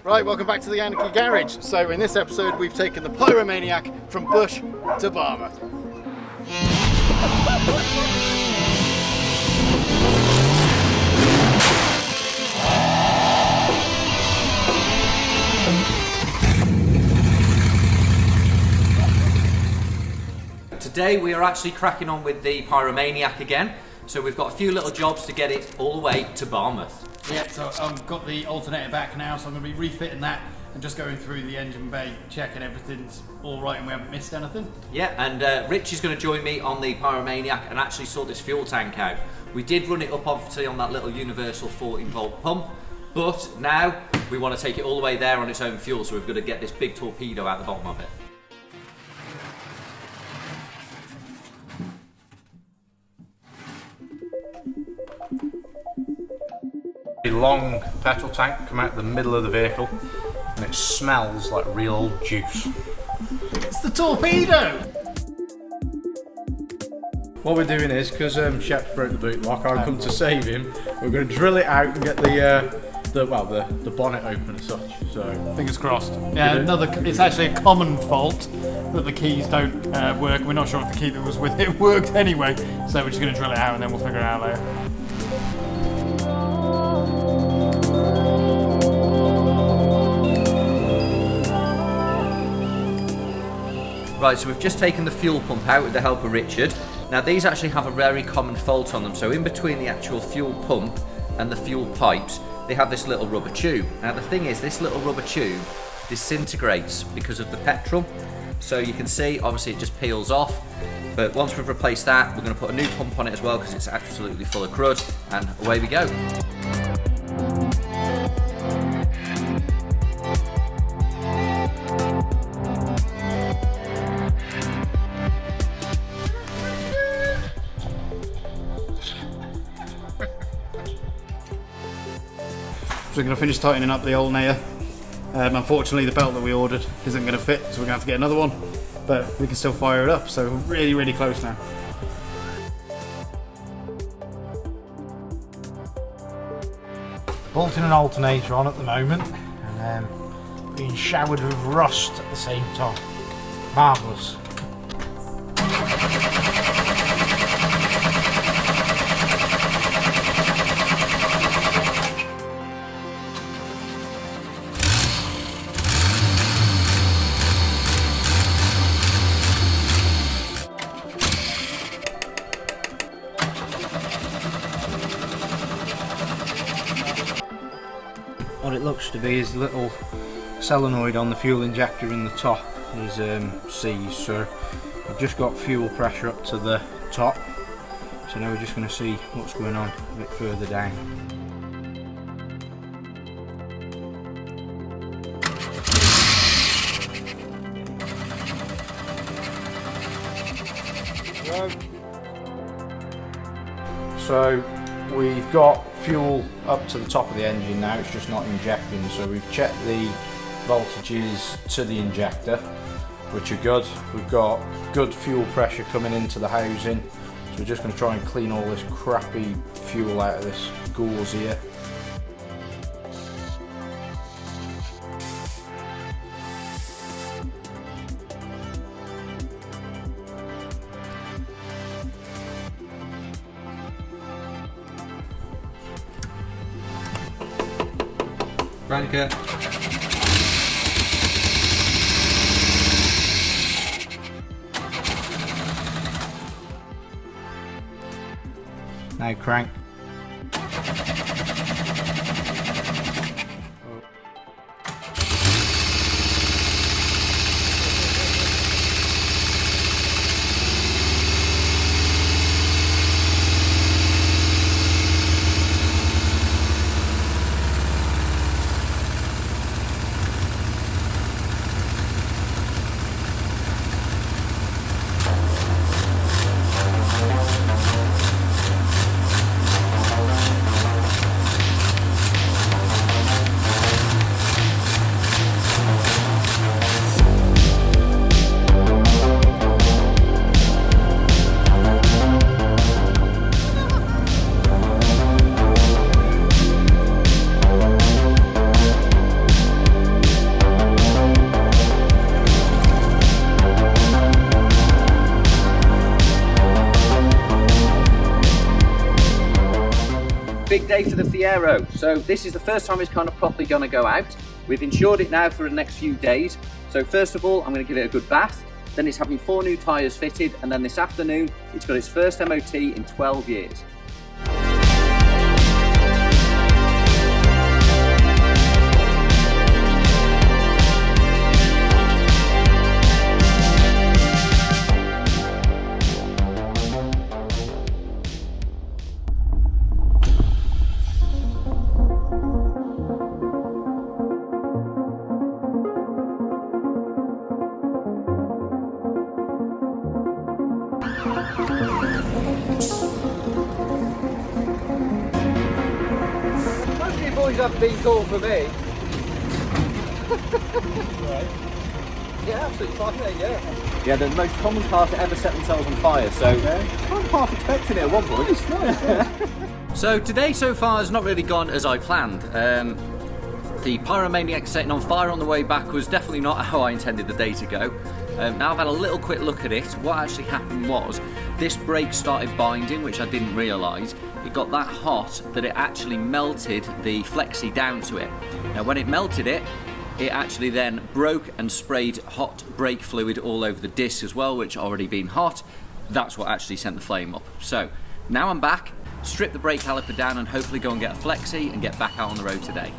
Right, welcome back to the Anarchy Garage. So in this episode we've taken the Pyromaniac from Bush to Barmouth. Today we are actually cracking on with the Pyromaniac again. So we've got a few little jobs to get it all the way to Barmouth. Yeah, so I've got the alternator back now, so I'm going to be refitting that and just going through the engine bay, checking everything's all right and we haven't missed anything. Yeah, and Rich is going to join me on the Pyromaniac and actually sort this fuel tank out. We did run it up obviously on that little universal 14-volt pump, but now we want to take it all the way there on its own fuel, so we've got to get this big torpedo out the bottom of it. A long petrol tank come out the middle of the vehicle and it smells like real old juice. It's the torpedo! What we're doing is, because Shep broke the boot lock, I come to save him. We're going to drill it out and get the bonnet open as such. So Fingers crossed. Yeah, it's actually a common fault that the keys don't work. We're not sure if the key that was with it worked anyway, so we're just going to drill it out and then we'll figure it out later. Right, so we've just taken the fuel pump out with the help of Richard. Now these actually have a very common fault on them, so in between the actual fuel pump and the fuel pipes, they have this little rubber tube. Now the thing is, this little rubber tube disintegrates because of the petrol. So you can see, obviously it just peels off, but once we've replaced that, we're going to put a new pump on it as well because it's absolutely full of crud, and away we go. So we're going to finish tightening up the alternator. Unfortunately the belt that we ordered isn't going to fit, so we're going to have to get another one, but we can still fire it up, so we're really close now. Bolting an alternator on at the moment and being showered with rust at the same time. Marvellous. What it looks to be is the little solenoid on the fuel injector in the top is seized, so we've just got fuel pressure up to the top, so now we're just going to see what's going on a bit further down. So we've got fuel up to the top of the engine now, it's just not injecting, so we've checked the voltages to the injector, which are good. We've got good fuel pressure coming into the housing, so we're just going to try and clean all this crappy fuel out of this gauze here. Ranker. Now crank. day for the Fiero. So this is the first time it's kind of properly going to go out. We've insured it now for the next few days. So first of all, I'm going to give it a good bath. Then it's having 4 new tyres fitted, and then this afternoon it's got its first MOT in 12 years. Most of you boys haven't been called for me. Right. Yeah, absolutely fine, yeah. Yeah, the most common cars to ever set themselves on fire, so I'm half expecting it at one point. It's nice. So today so far has not really gone as I planned. The Pyromaniac setting on fire on the way back was definitely not how I intended the day to go. Now I've had a little quick look at it. What actually happened was this brake started binding, which I didn't realise. It got that hot that it actually melted the flexi down to it. Now when it melted it, it actually then broke and sprayed hot brake fluid all over the disc as well, which already been hot. That's what actually sent the flame up. So now I'm back, strip the brake caliper down and hopefully go and get a flexi and get back out on the road today.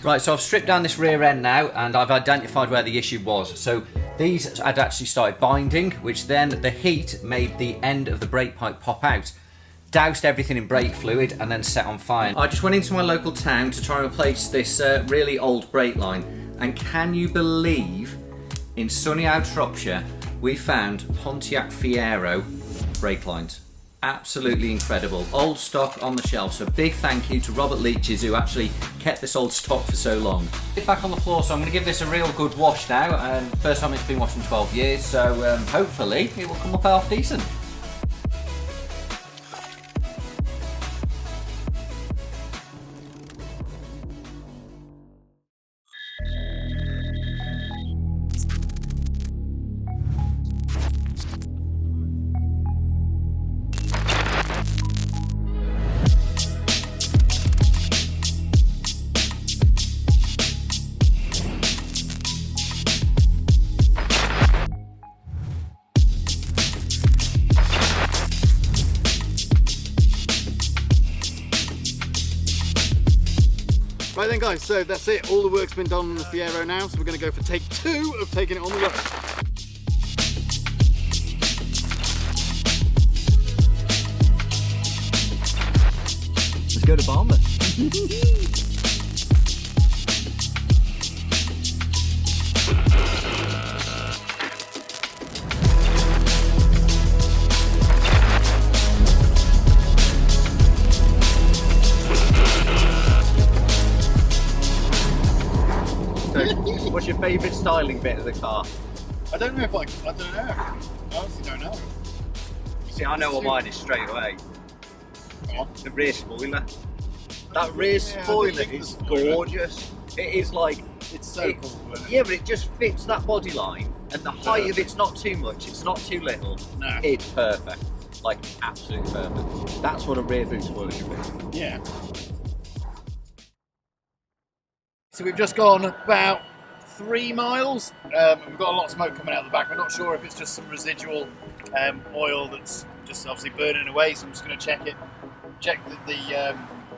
Right, so I've stripped down this rear end now and I've identified where the issue was. So these had actually started binding, which then the heat made the end of the brake pipe pop out. Doused everything in brake fluid and then set on fire. I just went into my local town to try and replace this really old brake line. And can you believe, in sunny out Shropshire, we found Pontiac Fiero brake lines. Absolutely incredible. Old stock on the shelf, so big thank you to Robert Leaches who actually kept this old stock for so long. It's back on the floor, so I'm going to give this a real good wash now, and first time it's been washed in 12 years, so hopefully it will come up half decent. Right then guys, so that's it. All the work's been done on the Fiero now, so we're going to go for take 2 of taking it on the road. Let's go to Barmouth. What's your favourite styling bit of the car? I don't know. I honestly don't know. See, I know what mine is straight away. Come on. The rear spoiler. That rear spoiler is gorgeous. It is like... It's so cool. Yeah, but it just fits that body line, and the height of it's not too much, it's not too little. No. It's perfect. Like, absolutely perfect. That's what a rear boot spoiler should be. Yeah. So we've just gone about 3 miles. We've got a lot of smoke coming out of the back. We're not sure if it's just some residual oil that's just obviously burning away, so I'm just going to check it. Check that the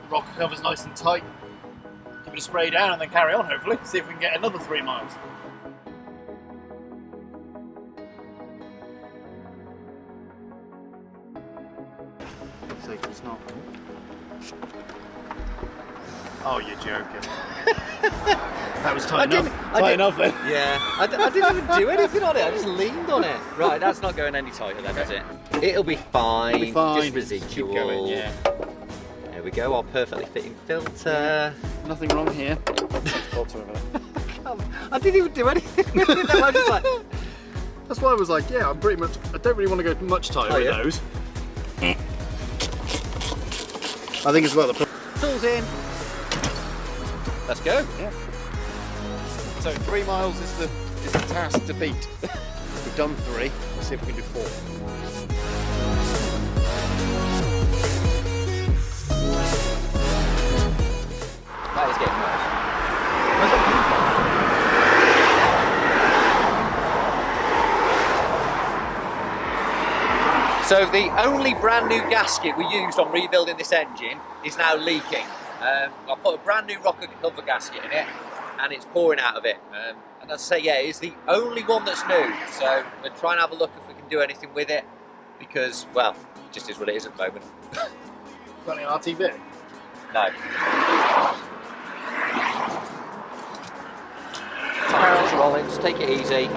rocker cover's nice and tight. Give it a spray down and then carry on, hopefully. See if we can get another 3 miles. It's not. Oh, you're joking. That was tight enough. Tight enough then. Yeah, I didn't even do anything on it, I just leaned on it. Right, that's not going any tighter then, is it? It'll be fine, It'll be fine. Just residual. Keep going, yeah. There we go, our perfectly fitting filter. Nothing wrong here. I didn't even do anything. I was just like... That's why I was like, yeah, I don't really want to go much tighter with those. I think as well, the tools in. Let's go. Yeah. So 3 miles is the task to beat. We've done 3. Let's see if we can do 4. That is getting worse. Where's that coming from? So the only brand new gasket we used on rebuilding this engine is now leaking. I put a brand new rocker cover gasket in it and it's pouring out of it. And as I say, yeah, it's the only one that's new. So we're trying to have a look if we can do anything with it because, well, it just is what it is at the moment. Got any RTV? No. Tyres rolling, just take it easy.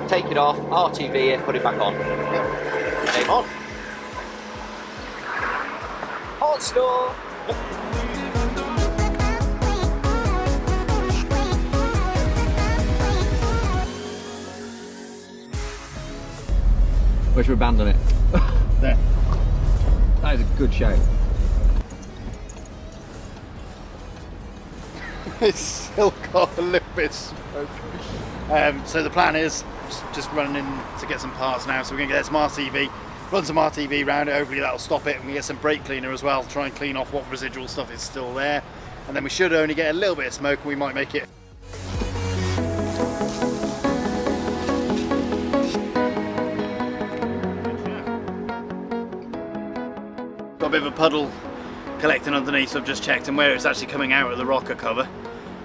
Take it off, RTV it, put it back on. Game on. Hot store! We should abandon it. There. That is a good shout. It's still got a little bit of smoke. So the plan is just running in to get some parts now. So we're going to get some RTV, run some RTV round it, hopefully that'll stop it, and we get some brake cleaner as well, try and clean off what residual stuff is still there. And then we should only get a little bit of smoke and we might make it. Got a bit of a puddle collecting underneath, so I've just checked, and where it's actually coming out of the rocker cover,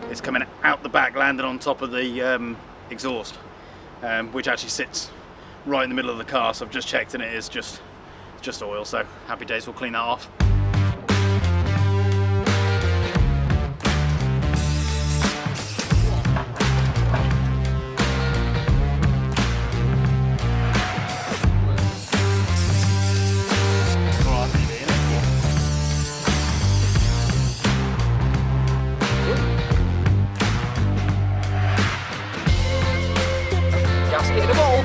it's coming out the back, landing on top of the exhaust, which actually sits right in the middle of the car. So I've just checked and it is just oil, so happy days, we'll clean that off. Gasket in the ball.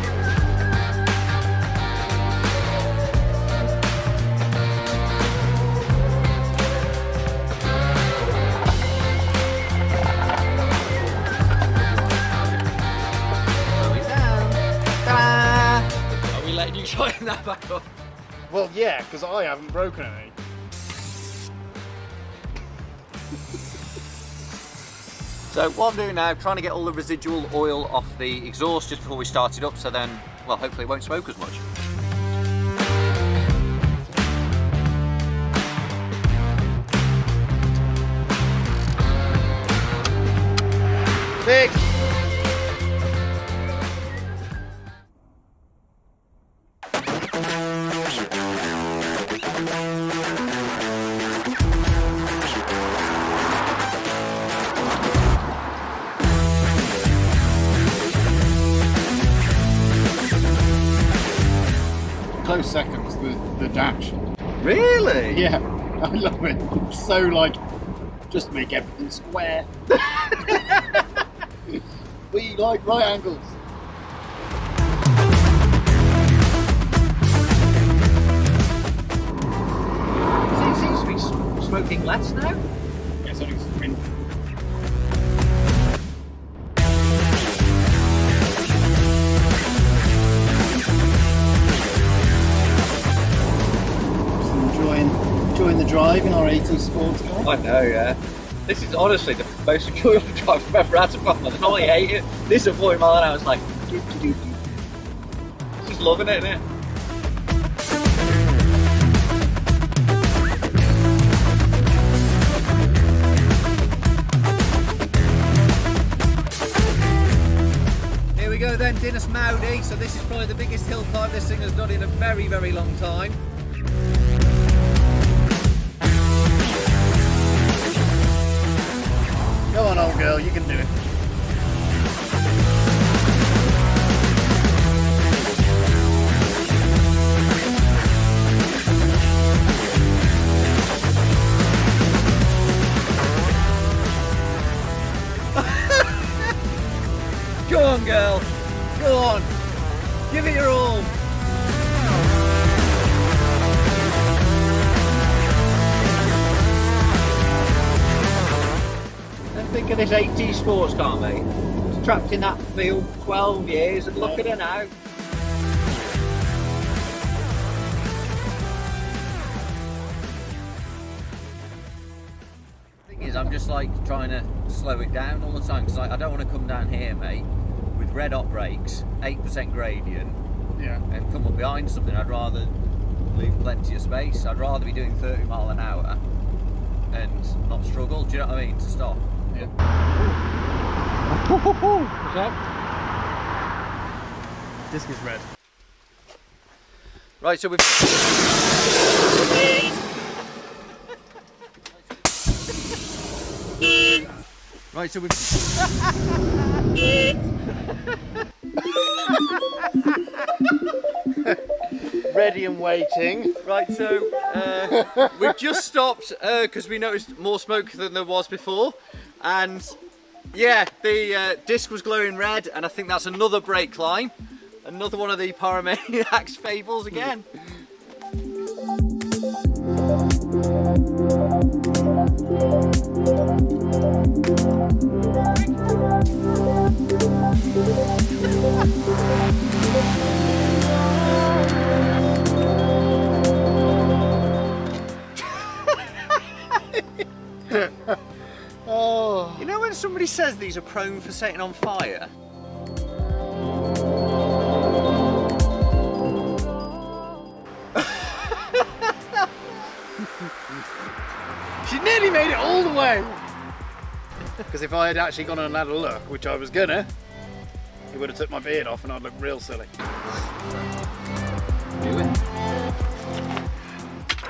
Going down. Ta-da! Are we letting you tighten that back up? Well, yeah, because I haven't broken any. So what I'm doing now, trying to get all the residual oil off the exhaust just before we start it up, so then, well, hopefully it won't smoke as much. Big! Close seconds, the dash. Really? Yeah, I love it. It's so like, just make everything square. We like right angles. It seems to be smoking less now. Yeah, so it's, I mean, enjoying the drive in our 80 sports car. I know, yeah. This is honestly the most enjoyable drive I've ever had to put on. I hate it. This is 40 mile an hour. It's like, just loving it, innit? Here we go then, Dinas Maudi. So this is probably the biggest hill climb this thing has done in a very, very long time. Go on, old girl, you can do it. Go on, girl. Go on. Give it your all. Think of this 80 sports car, mate. It's trapped in that field 12 years and look at her now. Thing is, I'm just like trying to slow it down all the time, because I don't want to come down here, mate, with red hot brakes, 8% gradient, and come up behind something. I'd rather leave plenty of space. I'd rather be doing 30 mile an hour and not struggle, do you know what I mean, to stop. Yeah. What's that? Disc is red. Right, so we've... Right, so we've... Ready and waiting. Right, so we've just stopped because we noticed more smoke than there was before, and yeah, the disc was glowing red, and I think that's another brake line, another one of the Pyromaniac's fables again. Oh. You know when somebody says these are prone for setting on fire? She nearly made it all the way! Because if I had actually gone and had a look, which I was gonna, it would have took my beard off and I'd look real silly. Do it.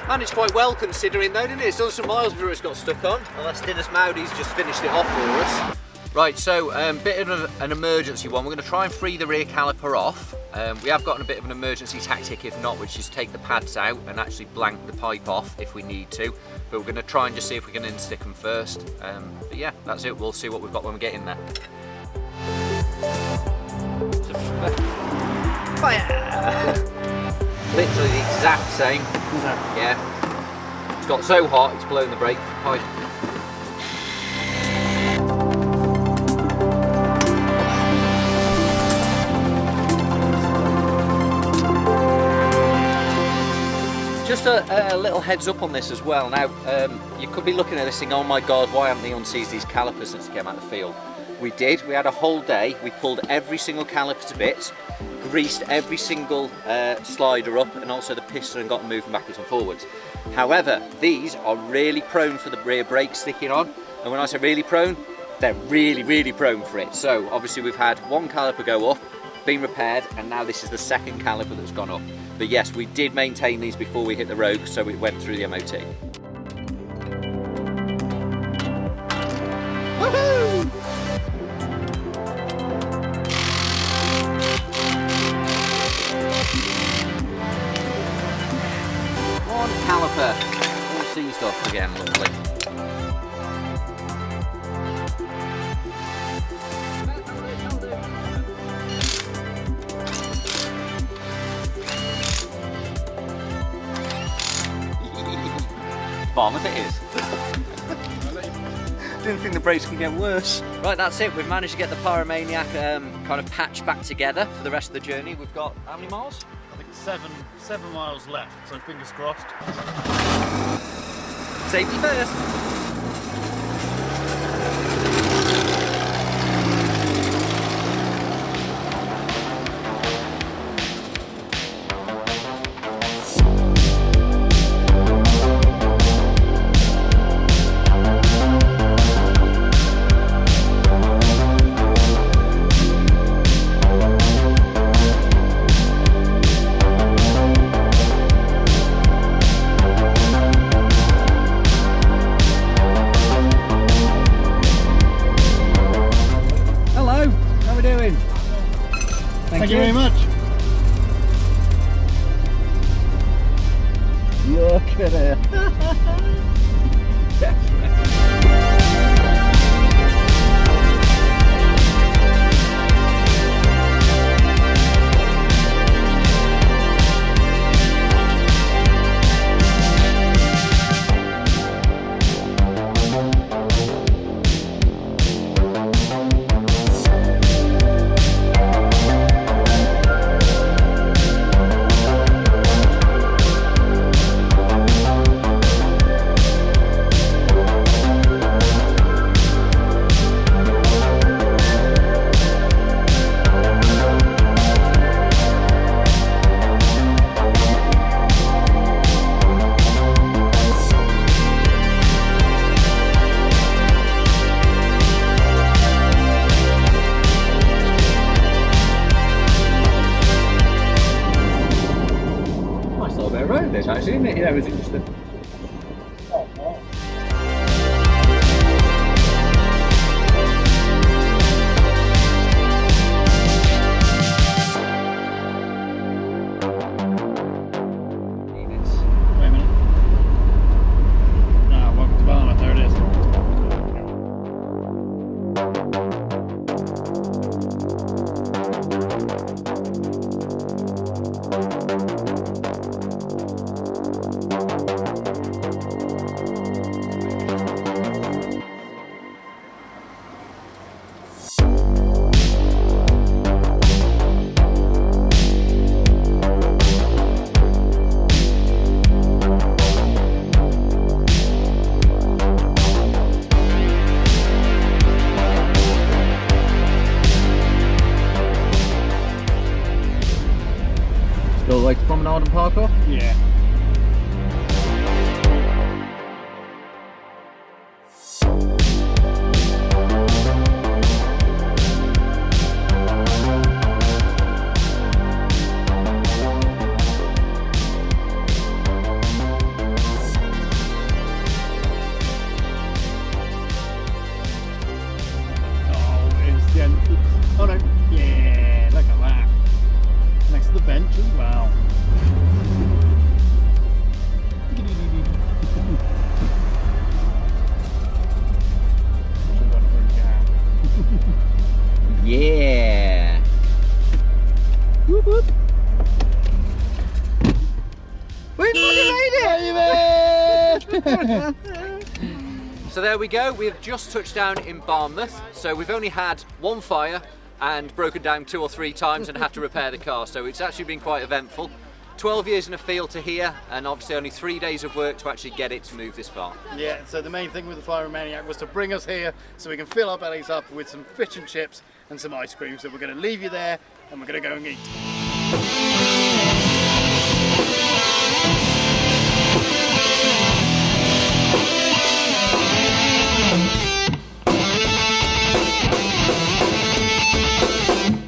And it's quite well considering though, didn't it? It's done some miles before it's got stuck on, unless Dennis Mowdy's just finished it off for us. Right, so bit of an emergency one. We're going to try and free the rear caliper off. We have gotten a bit of an emergency tactic if not, which is take the pads out and actually blank the pipe off if we need to. But we're going to try and just see if we can in-stick them first. But yeah, that's it. We'll see what we've got when we get in there. Fire! Literally the exact same. Yeah. It's got so hot it's blown the brake pipe. Just a little heads up on this as well. Now, you could be looking at this thing, oh my god, why haven't they unseized these calipers since they came out of the field? We did. We had a whole day. We pulled every single caliper to bits, greased every single slider up, and also the piston, and got them moving backwards and forwards. However, these are really prone for the rear brake sticking on, and when I say really prone, they're really, really prone for it. So obviously we've had one caliper go up, been repaired, and now this is the second caliper that's gone up. But yes, we did maintain these before we hit the road, so it went through the MOT. Woohoo! One caliper, all seized off again, lovely. Bomb if it is. Didn't think the brakes could get worse. Right, that's it. We've managed to get the Pyromaniac kind of patched back together for the rest of the journey. We've got how many miles? I think 7 miles left, so fingers crossed. Safety first. Thank you very much. Look at it. is actually, isn't it? Yeah, was it just a... Wait a minute. Ah, welcome to Barnet, there it is. Still like to promenade and parkour? Yeah. Oh, it's the entrance. Oh no. Yeah, look at that. Next to the bench as well. Yeah! Whoop whoop. We fucking made it! So there we go, we've just touched down in Barmouth. So we've only had one fire and broken down 2 or 3 times and had to repair the car. So it's actually been quite eventful. 12 years in a field to here, and obviously only 3 days of work to actually get it to move this far. Yeah, so the main thing with the Pyromaniac was to bring us here so we can fill our bellies up with some fish and chips and some ice cream. So we're going to leave you there and we're going to go and eat.